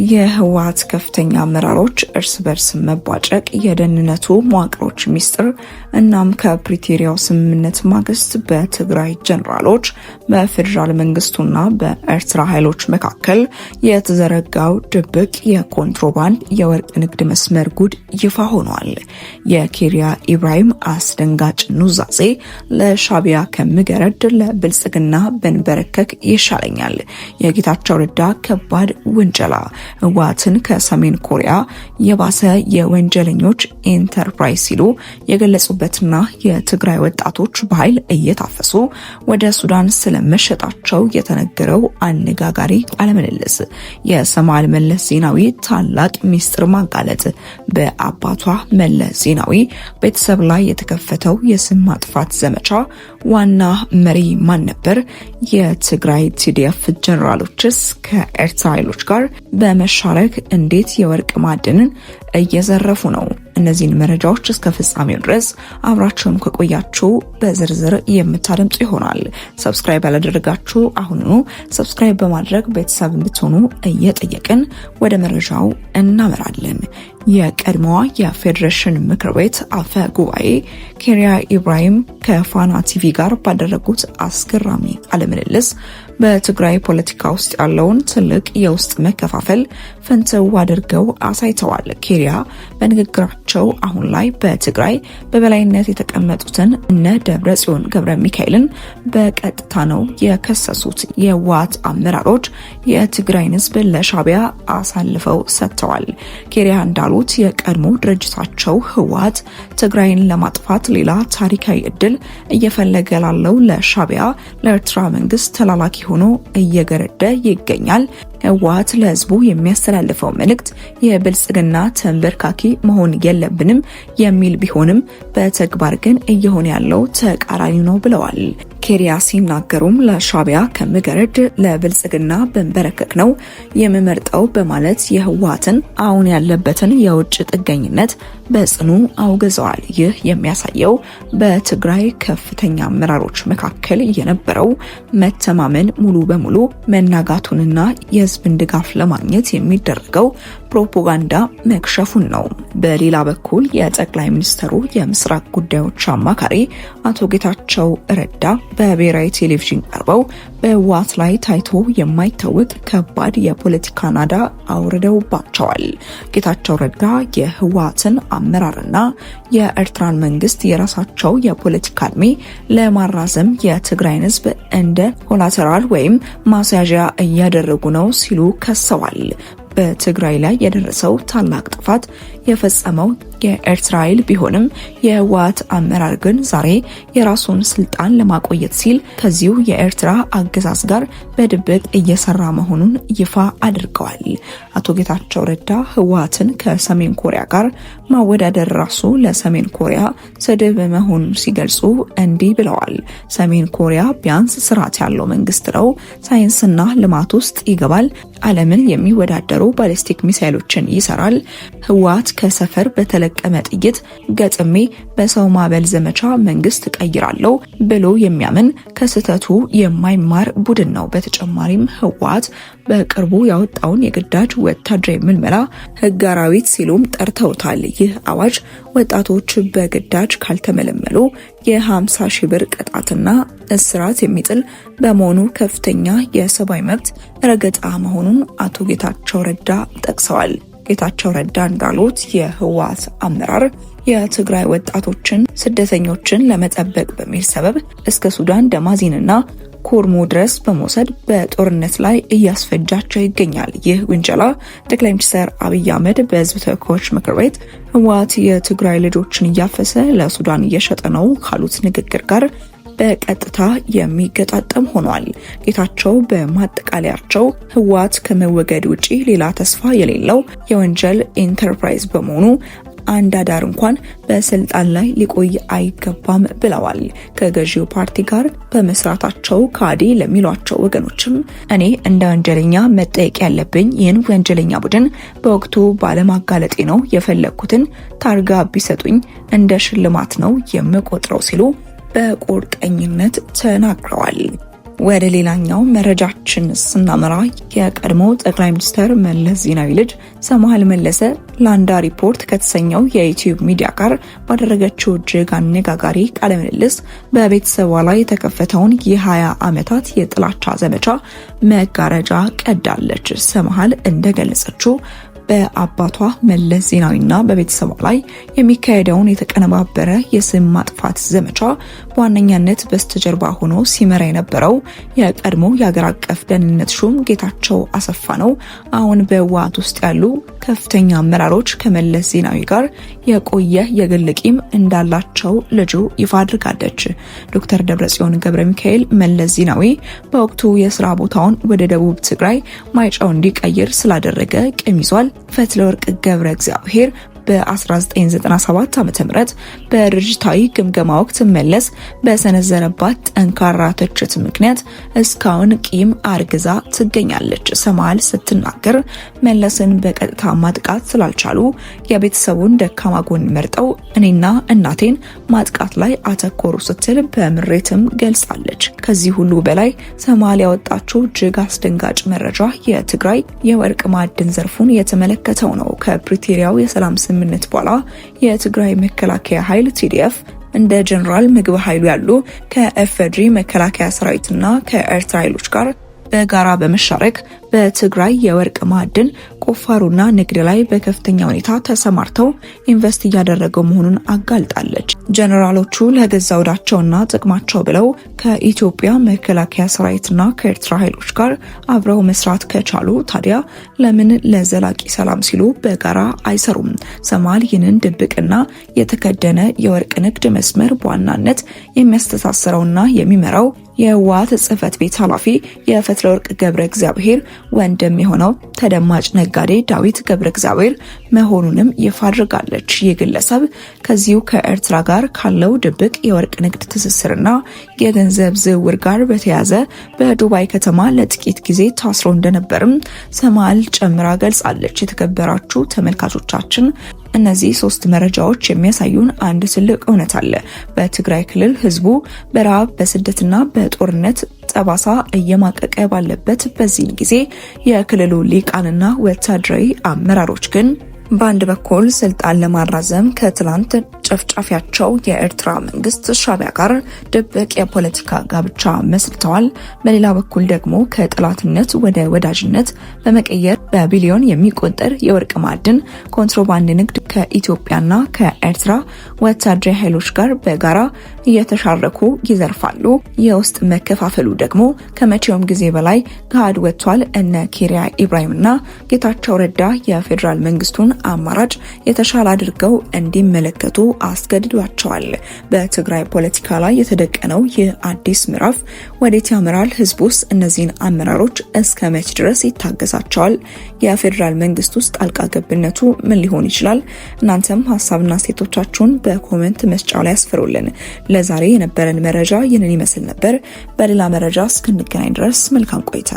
የህወሓት ከፍተኛ አመራሮች እርስ በርስ መቧጨቅ፣ የደህንነቱ መዋቅሮች ሚስጥር እናም ከፕሪቶሪያው ስምምነት ማግስት በትግራይ ጀነራሎች በፌዴራል መንግስቱና በኤርትራ ኃይሎች መካከል የተዘረጋው ድብቅ የኮንትሮባንድ የወርቅ ንግድ መስመር ጉድ ይፋ ሆኗል። የኬሪያ ኢብራሂም አስደንጋጭ ኑዛዜ ለሻቢያ ከምገረድ ለብልጽግና በንበረከክ ይሻለኛል፣ የጌታቸው ረዳ ከባድ ውንጀላ ህወሓትን ከሰሜን ኮሪያ የባሰ የወንጀለኞች ኢንተርፕራይዝ ሲሉ የገለጹበትና የትግራይ ወጣቶች በኃይል እየታፈሱ ወደ ሱዳን ስለመሸጣቸው የተነገረው አነጋጋሪ ቃለምልልስ፣ የሰማዕት መለስ ዜናዊ ታላቅ ሚስጥር ማጋለጥ፣ በአባቷ መለስ ዜናዊ ቤተሰብ ላይ የተከፈተው የስም ማጥፋት ዘመቻ ዋና መሪ ማን ነበር? የትግራይ ቲዲኤፍ ጀነራሎችስ ከኤርትራ ኃይሎች ጋር በመሻረክ እንዴት የወርቅ ማዕድንን እየዘረፉ ነው? እነዚህን መረጃዎች እስከ ፍጻሜው ድረስ አብራችሁን ከቆያችሁ በዝርዝር የምታደምጡ ይሆናል። ሰብስክራይብ ያላደረጋችሁ አሁኑኑ ሰብስክራይብ በማድረግ ቤተሰብ እንድትሆኑ እየጠየቅን ወደ መረጃው እናመራለን። የቀድሞዋ የፌዴሬሽን ምክር ቤት አፈ ጉባኤ ኬሪያ ኢብራሂም ከፋና ቲቪ ጋር ባደረጉት አስገራሚ ቃለምልልስ በትግራይ ፖለቲካ ውስጥ ያለውን ትልቅ የውስጥ መከፋፈል ፍንትው አድርገው አሳይተዋል። ኬሪያ በንግግራቸው አሁን ላይ በትግራይ በበላይነት የተቀመጡትን እነ ደብረጽዮን ገብረ ሚካኤልን በቀጥታ ነው የከሰሱት። የህወሓት አመራሮች የትግራይን ህዝብ ለሻቢያ አሳልፈው ሰጥተዋል። ኬሪያ እንዳሉት የቀድሞ ድርጅታቸው ህወሓት ትግራይን ለማጥፋት ሌላ ታሪካዊ እድል እየፈለገ ላለው ለሻቢያ ለኤርትራ መንግስት ተላላኪ ሆኖ እየገረደ ይገኛል። ህወሓት ለህዝቡ የሚያስተላልፈው መልእክት የብልጽግና ተንበርካኪ መሆን የለብንም የሚል ቢሆንም በተግባር ግን እየሆነ ያለው ተቃራኒ ነው ብለዋል። ኬሪያ ሲናገሩም ለሻቢያ ከምገረድ ለብልጽግና በንበረከክ ነው የምመርጠው በማለት የህወሓትን አሁን ያለበትን የውጭ ጥገኝነት በጽኑ አውግዘዋል። ይህ የሚያሳየው በትግራይ ከፍተኛ አመራሮች መካከል የነበረው መተማመን ሙሉ በሙሉ መናጋቱንና የህዝብን ድጋፍ ለማግኘት የሚደረገው ፕሮፓጋንዳ መክሸፉን ነው። በሌላ በኩል የጠቅላይ ሚኒስትሩ የምስራቅ ጉዳዮች አማካሪ አቶ ጌታቸው ረዳ በብሔራዊ ቴሌቪዥን ቀርበው በህወሓት ላይ ታይቶ የማይታወቅ ከባድ የፖለቲካ ናዳ አውርደውባቸዋል። ጌታቸው ረዳ የህወሓትን አመራርና የኤርትራን መንግስት የራሳቸው የፖለቲካ እድሜ ለማራዘም የትግራይን ህዝብ እንደ ኮላተራል ወይም ማስያዣ እያደረጉ ነው ሲሉ ከሰዋል። በትግራይ ላይ የደረሰው ታላቅ ጥፋት የፈጸመው የኤርትራ ኃይል ቢሆንም የህወሓት አመራር ግን ዛሬ የራሱን ስልጣን ለማቆየት ሲል ከዚሁ የኤርትራ አገዛዝ ጋር በድብቅ እየሰራ መሆኑን ይፋ አድርገዋል። አቶ ጌታቸው ረዳ ህወሓትን ከሰሜን ኮሪያ ጋር ማወዳደር ራሱ ለሰሜን ኮሪያ ስድብ መሆኑን ሲገልጹ እንዲህ ብለዋል። ሰሜን ኮሪያ ቢያንስ ስርዓት ያለው መንግስት ነው፣ ሳይንስና ልማት ውስጥ ይገባል፣ ዓለምን የሚወዳደሩ ባሊስቲክ ሚሳይሎችን ይሰራል። ህወሓት ከሰፈር በተለቀመ ጥይት ገጥሜ በሰው ማበል ዘመቻ መንግስት ቀይራለሁ ብሎ የሚያምን ከስህተቱ የማይማር ቡድን ነው። በተጨማሪም ህወሓት በቅርቡ ያወጣውን የግዳጅ ወታደራዊ ምልመላ ህግ አራዊት ሲሉም ጠርተውታል። ይህ አዋጅ ወጣቶች በግዳጅ ካልተመለመሉ የ50 ሺህ ብር ቅጣትና እስራት የሚጥል በመሆኑ ከፍተኛ የሰብአዊ መብት ረገጣ መሆኑን አቶ ጌታቸው ረዳ ጠቅሰዋል። ጌታቸው ረዳ እንዳሉት የህወሓት አመራር የትግራይ ወጣቶችን ስደተኞችን ለመጠበቅ በሚል ሰበብ እስከ ሱዳን ደማዚንና ኮርሞ ድረስ በመውሰድ በጦርነት ላይ እያስፈጃቸው ይገኛል። ይህ ውንጀላ ጠቅላይ ሚኒስትር አብይ አህመድ በህዝብ ተወካዮች ምክር ቤት ህወሓት የትግራይ ልጆችን እያፈሰ ለሱዳን እየሸጠ ነው ካሉት ንግግር ጋር በቀጥታ የሚገጣጠም ሆኗል። ጌታቸው በማጠቃለያቸው ህወሓት ከመወገድ ውጪ ሌላ ተስፋ የሌለው የወንጀል ኢንተርፕራይዝ በመሆኑ አንድ አዳር እንኳን በስልጣን ላይ ሊቆይ አይገባም ብለዋል። ከገዢው ፓርቲ ጋር በመስራታቸው ካዲ ለሚሏቸው ወገኖችም እኔ እንደ ወንጀለኛ መጠየቅ ያለብኝ ይህን ወንጀለኛ ቡድን በወቅቱ ባለማጋለጤ ነው፣ የፈለኩትን ታርጋ ቢሰጡኝ እንደ ሽልማት ነው የምቆጥረው ሲሉ በቁርጠኝነት ተናግረዋል። ወደ ሌላኛው መረጃችን ስናመራ የቀድሞ ጠቅላይ ሚኒስትር መለስ ዜናዊ ልጅ ሰምሃል መለሰ ላንዳ ሪፖርት ከተሰኘው የዩቲዩብ ሚዲያ ጋር ባደረገችው እጅግ አነጋጋሪ ቃለ ምልልስ በቤተሰቧ ላይ የተከፈተውን የ20 ዓመታት የጥላቻ ዘመቻ መጋረጃ ቀዳለች። ሰምሃል እንደገለጸችው በአባቷ መለስ ዜናዊና በቤተሰቧ ላይ የሚካሄደውን የተቀነባበረ የስም ማጥፋት ዘመቻ በዋነኛነት በስተጀርባ ሆኖ ሲመራ የነበረው የቀድሞ የሀገር አቀፍ ደህንነት ሹም ጌታቸው አሰፋ ነው። አሁን በህወሓት ውስጥ ያሉ ከፍተኛ አመራሮች ከመለስ ዜናዊ ጋር የቆየ የግል ቂም እንዳላቸው ልጁ ይፋ አድርጋለች። ዶክተር ደብረጽዮን ገብረ ሚካኤል መለስ ዜናዊ በወቅቱ የስራ ቦታውን ወደ ደቡብ ትግራይ ማይጨው እንዲቀይር ስላደረገ ቂም ይዟል። ፈትለወርቅ ገብረ እግዚአብሔር በ1997 ዓ.ም በድርጅታዊ ግምገማ ወቅት መለስ በሰነዘረባት ጠንካራ ትችት ምክንያት እስካሁን ቂም አርግዛ ትገኛለች። ሰምሃል ስትናገር መለስን በቀጥታ ማጥቃት ስላልቻሉ የቤተሰቡን ደካማ ጎን መርጠው እኔና እናቴን ማጥቃት ላይ አተኮሩ ስትል በምሬትም ገልጻለች። ከዚህ ሁሉ በላይ ሰምሃል ያወጣችው እጅግ አስደንጋጭ መረጃ የትግራይ የወርቅ ማዕድን ዘርፉን የተመለከተው ነው። ከፕሪቶሪያው የሰላም ስምምነት በኋላ የትግራይ መከላከያ ኃይል TDF እንደ ጀነራል ምግብ ኃይሉ ያሉ ከኤፍድሪ መከላከያ ሰራዊትና ከኤርትራ ኃይሎች ጋር በጋራ በመሻረክ በትግራይ የወርቅ ማዕድን ቁፋሮና ንግድ ላይ በከፍተኛ ሁኔታ ተሰማርተው ኢንቨስት እያደረገው መሆኑን አጋልጣለች። ጀነራሎቹ ለገዛ ወዳቸውና ጥቅማቸው ብለው ከኢትዮጵያ መከላከያ ሰራዊትና ከኤርትራ ኃይሎች ጋር አብረው መስራት ከቻሉ ታዲያ ለምን ለዘላቂ ሰላም ሲሉ በጋራ አይሰሩም? ሰምሃል ይህንን ድብቅና የተከደነ የወርቅ ንግድ መስመር በዋናነት የሚያስተሳስረውና የሚመራው የህወሓት ጽህፈት ቤት ኃላፊ የፈትለወርቅ ገብረ እግዚአብሔር ወንድም የሆነው ተደማጭ ነጋዴ ዳዊት ገብረ እግዚአብሔር መሆኑንም ይፋ አድርጋለች። ይህ ግለሰብ ከዚሁ ከኤርትራ ጋር ካለው ድብቅ የወርቅ ንግድ ትስስርና የገንዘብ ዝውውር ጋር በተያያዘ በዱባይ ከተማ ለጥቂት ጊዜ ታስሮ እንደነበርም ሰምሃል ጨምራ ገልጻለች። የተከበራችሁ ተመልካቾቻችን እነዚህ 3 መረጃዎች የሚያሳዩን አንድ ትልቅ እውነት አለ። በትግራይ ክልል ህዝቡ በረሃብ በስደትና በጦርነት ጠባሳ እየማቀቀ ባለበት በዚህ ጊዜ የክልሉ ሊቃንና ወታደራዊ አመራሮች ግን በአንድ በኩል ስልጣን ለማራዘም ከትላንት ጨፍጫፊያቸው የኤርትራ መንግስት ሻዕቢያ ጋር ድብቅ የፖለቲካ ጋብቻ መስርተዋል። በሌላ በኩል ደግሞ ከጠላትነት ወደ ወዳጅነት በመቀየር በቢሊዮን የሚቆጠር የወርቅ ማዕድን ኮንትሮባንድ ንግድ ከኢትዮጵያና ከኤርትራ ወታደራዊ ኃይሎች ጋር በጋራ እየተሻረኩ ይዘርፋሉ። የውስጥ መከፋፈሉ ደግሞ ከመቼውም ጊዜ በላይ ገሃድ ወጥቷል። እነ ኬሪያ ኢብራሂምና ጌታቸው ረዳ የፌዴራል መንግስቱን አማራጭ የተሻለ አድርገው እንዲመለከቱ አስገድዷቸዋል። በትግራይ ፖለቲካ ላይ የተደቀነው ይህ አዲስ ምዕራፍ ወዴት ያመራል? ህዝቡስ እነዚህን አመራሮች እስከ መቼ ድረስ ይታገሳቸዋል? የፌዴራል መንግስት ውስጥ ጣልቃ ገብነቱ ምን ሊሆን ይችላል? እናንተም ሀሳብና አስተያየቶቻችሁን በኮሜንት መስጫው ላይ አስፍሩልን። ለዛሬ የነበረን መረጃ ይህንን ይመስል ነበር። በሌላ መረጃ እስክንገናኝ ድረስ መልካም ቆይታ